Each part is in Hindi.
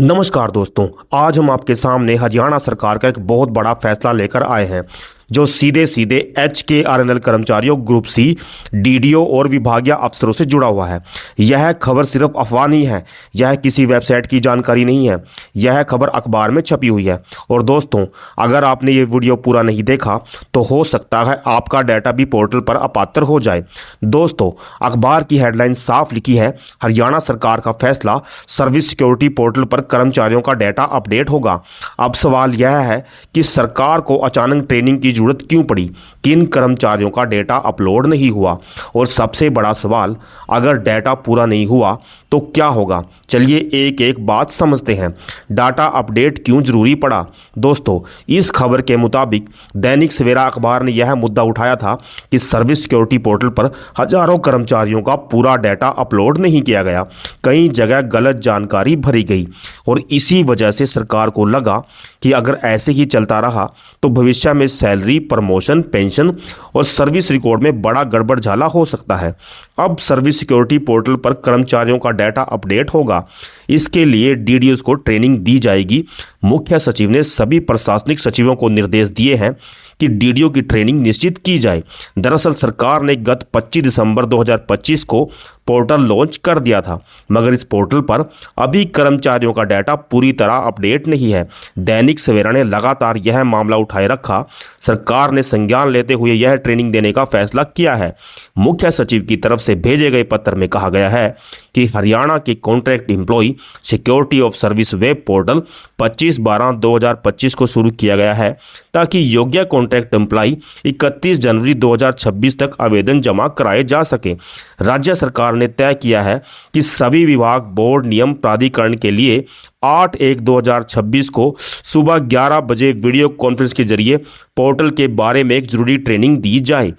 नमस्कार दोस्तों, आज हम आपके सामने हरियाणा सरकार का एक बहुत बड़ा फैसला लेकर आए हैं जो सीधे सीधे HKRNL कर्मचारियों, ग्रुप सी, DDO और विभागीय अफसरों से जुड़ा हुआ है। यह खबर सिर्फ अफवाह नहीं है, यह किसी वेबसाइट की जानकारी नहीं है, यह खबर अखबार में छपी हुई है। और दोस्तों, अगर आपने ये वीडियो पूरा नहीं देखा तो हो सकता है आपका डाटा भी पोर्टल पर अपात्र हो जाए। दोस्तों, अखबार की हेडलाइन साफ लिखी है, हरियाणा सरकार का फैसला, सर्विस सिक्योरिटी पोर्टल पर कर्मचारियों का डाटा अपडेट होगा। अब सवाल यह है कि सरकार को अचानक ट्रेनिंग की जरूरत क्यों पड़ी, किन कर्मचारियों का डेटा अपलोड नहीं हुआ, और सबसे बड़ा सवाल, अगर डेटा पूरा नहीं हुआ तो क्या होगा। चलिए एक एक बात समझते हैं। डाटा अपडेट क्यों जरूरी पड़ा। दोस्तों, इस खबर के मुताबिक दैनिक सवेरा अखबार ने यह मुद्दा उठाया था कि सर्विस सिक्योरिटी पोर्टल पर हजारों कर्मचारियों का पूरा डाटा अपलोड नहीं किया गया, कई जगह गलत जानकारी भरी गई, और इसी वजह से सरकार को लगा कि अगर ऐसे ही चलता रहा तो भविष्य में सैलरी, प्रमोशन, पेंशन और सर्विस रिकॉर्ड में बड़ा गड़बड़झाला हो सकता है। अब सर्विस सिक्योरिटी पोर्टल पर कर्मचारियों का डाटा अपडेट होगा। इसके लिए DDOs को ट्रेनिंग दी जाएगी। मुख्य सचिव ने सभी प्रशासनिक सचिवों को निर्देश दिए हैं कि DDO की ट्रेनिंग निश्चित की जाए। दरअसल सरकार ने गत 25 दिसंबर 2025 को पोर्टल लॉन्च कर दिया था, मगर इस पोर्टल पर अभी कर्मचारियों का डाटा पूरी तरह अपडेट नहीं है। दैनिक सवेरा ने लगातार यह मामला उठाए रखा। सरकार ने संज्ञान लेते हुए यह ट्रेनिंग देने का फैसला किया है। मुख्य सचिव की तरफ से भेजे गए पत्र में कहा गया है कि हरियाणा के contract employ security of service web portal 25/12/2025 को शुरू किया गया है ताकि योग्य कॉन्ट्रैक्ट एम्प्लॉय 31 जनवरी 2026 तक आवेदन जमा कराए जा सके। राज्य सरकार ने तय किया है कि सभी विभाग, बोर्ड, नियम प्राधिकरण के लिए 8/1/2026 को सुबह 11 बजे वीडियो कॉन्फ्रेंस के जरिए पोर्टल के बारे में एक जरूरी ट्रेनिंग दी जाए।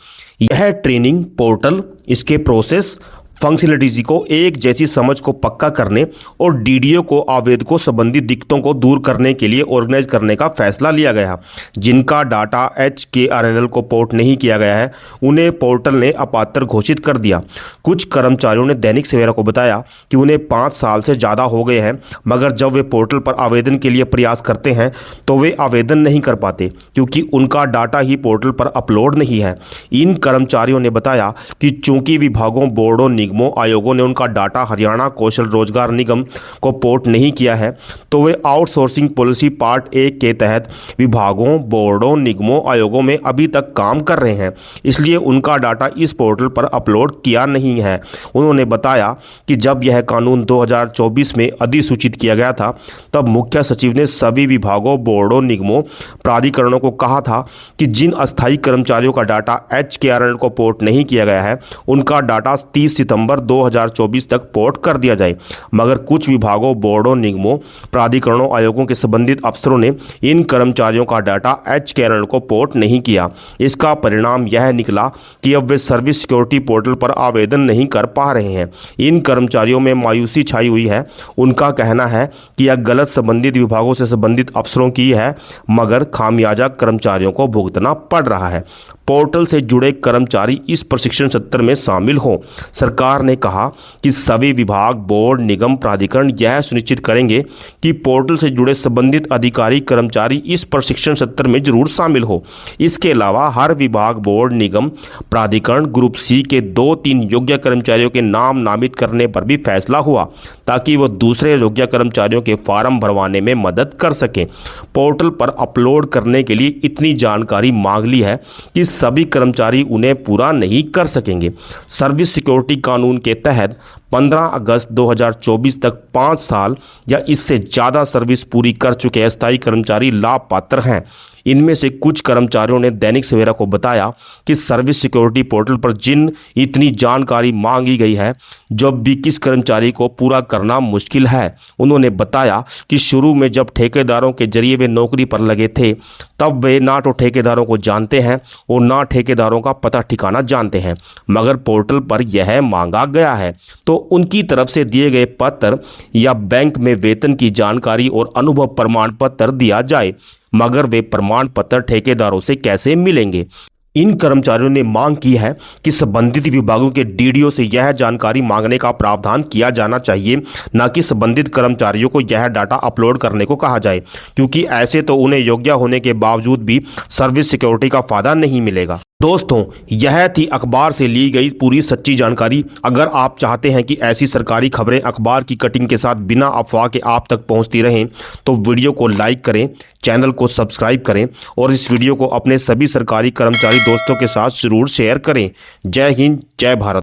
यह ट्रेनिंग पोर्टल, इसके प्रोसेस, फंक्शनलिटीज को एक जैसी समझ को पक्का करने और DDO को आवेदकों संबंधी दिक्कतों को दूर करने के लिए ऑर्गेनाइज करने का फैसला लिया गया। जिनका डाटा HKRNL को पोर्ट नहीं किया गया है, उन्हें पोर्टल ने अपात्र घोषित कर दिया। कुछ कर्मचारियों ने दैनिक सवेरा को बताया कि उन्हें 5 साल से ज़्यादा हो गए हैं, मगर जब वे पोर्टल पर आवेदन के लिए प्रयास करते हैं तो वे आवेदन नहीं कर पाते क्योंकि उनका डाटा ही पोर्टल पर अपलोड नहीं है। इन कर्मचारियों ने बताया कि चूंकि विभागों, बोर्डों, आयोगों ने उनका डाटा हरियाणा कौशल रोजगार निगम को पोर्ट नहीं किया है, तो वे आउटसोर्सिंग पॉलिसी पार्ट 1 के तहत विभागों, बोर्डों, निगमों, आयोगों में अभी तक काम कर रहे हैं, इसलिए उनका डाटा इस पोर्टल पर अपलोड किया नहीं है। उन्होंने बताया कि जब यह कानून 2024 में अधिसूचित किया गया था, तब मुख्य सचिव ने सभी विभागों, बोर्डों, निगमों, प्राधिकरणों को कहा था कि जिन अस्थायी कर्मचारियों का डाटा HKRNL को पोर्ट नहीं किया गया है, उनका डाटा 30 सितंबर 2024 तक पोर्ट कर दिया जाए। मगर कुछ विभागों, बोर्डों, निगमों, प्राधिकरणों, आयोगों के संबंधित अफसरों ने इन कर्मचारियों का डाटा HKRNL को पोर्ट नहीं किया। इसका परिणाम यह निकला कि अब वे सर्विस सिक्योरिटी पोर्टल पर आवेदन नहीं कर पा रहे हैं। इन कर्मचारियों में मायूसी छाई हुई है। उनका कहना है कि यह गलत संबंधित विभागों से संबंधित अफसरों की है, मगर खामियाजा कर्मचारियों को भुगतना पड़ रहा है। पोर्टल से जुड़े कर्मचारी इस प्रशिक्षण सत्र में शामिल हों। सरकार ने कहा कि सभी विभाग, बोर्ड, निगम, प्राधिकरण यह सुनिश्चित करेंगे कि पोर्टल से जुड़े संबंधित अधिकारी, कर्मचारी इस प्रशिक्षण सत्र में जरूर शामिल हो। इसके अलावा हर विभाग, बोर्ड, निगम, प्राधिकरण ग्रुप सी के 2-3 योग्य कर्मचारियों के नाम नामित करने पर भी फैसला हुआ ताकि वो दूसरे योग्य कर्मचारियों के फॉर्म भरवाने में मदद कर सकें। पोर्टल पर अपलोड करने के लिए इतनी जानकारी मांग ली है कि सभी कर्मचारी उन्हें पूरा नहीं कर सकेंगे। सर्विस सिक्योरिटी कानून के तहत 15 अगस्त 2024 तक 5 साल या इससे ज़्यादा सर्विस पूरी कर चुके अस्थायी कर्मचारी लाभ पात्र हैं। इनमें से कुछ कर्मचारियों ने दैनिक सवेरा को बताया कि सर्विस सिक्योरिटी पोर्टल पर जिन इतनी जानकारी मांगी गई है, जब भी किस कर्मचारी को पूरा करना मुश्किल है। उन्होंने बताया कि शुरू में जब ठेकेदारों के जरिए वे नौकरी पर लगे थे, तब वे ना तो ठेकेदारों को जानते हैं और ना ठेकेदारों का पता ठिकाना जानते हैं, मगर पोर्टल पर यह मांगा गया है तो उनकी तरफ से दिए गए पत्र या बैंक में वेतन की जानकारी और अनुभव प्रमाण पत्र दिया जाए, मगर वे प्रमाण पत्र ठेकेदारों से कैसे मिलेंगे। इन कर्मचारियों ने मांग की है कि संबंधित विभागों के डीडीओ से यह जानकारी मांगने का प्रावधान किया जाना चाहिए, न कि संबंधित कर्मचारियों को यह डाटा अपलोड करने को कहा जाए, क्योंकि ऐसे तो उन्हें योग्य होने के बावजूद भी सर्विस सिक्योरिटी का फायदा नहीं मिलेगा। दोस्तों, यह थी अखबार से ली गई पूरी सच्ची जानकारी। अगर आप चाहते हैं कि ऐसी सरकारी खबरें अखबार की कटिंग के साथ बिना अफवाह के आप तक पहुंचती रहें, तो वीडियो को लाइक करें, चैनल को सब्सक्राइब करें और इस वीडियो को अपने सभी सरकारी कर्मचारी दोस्तों के साथ जरूर शेयर करें। जय हिंद, जय भारत।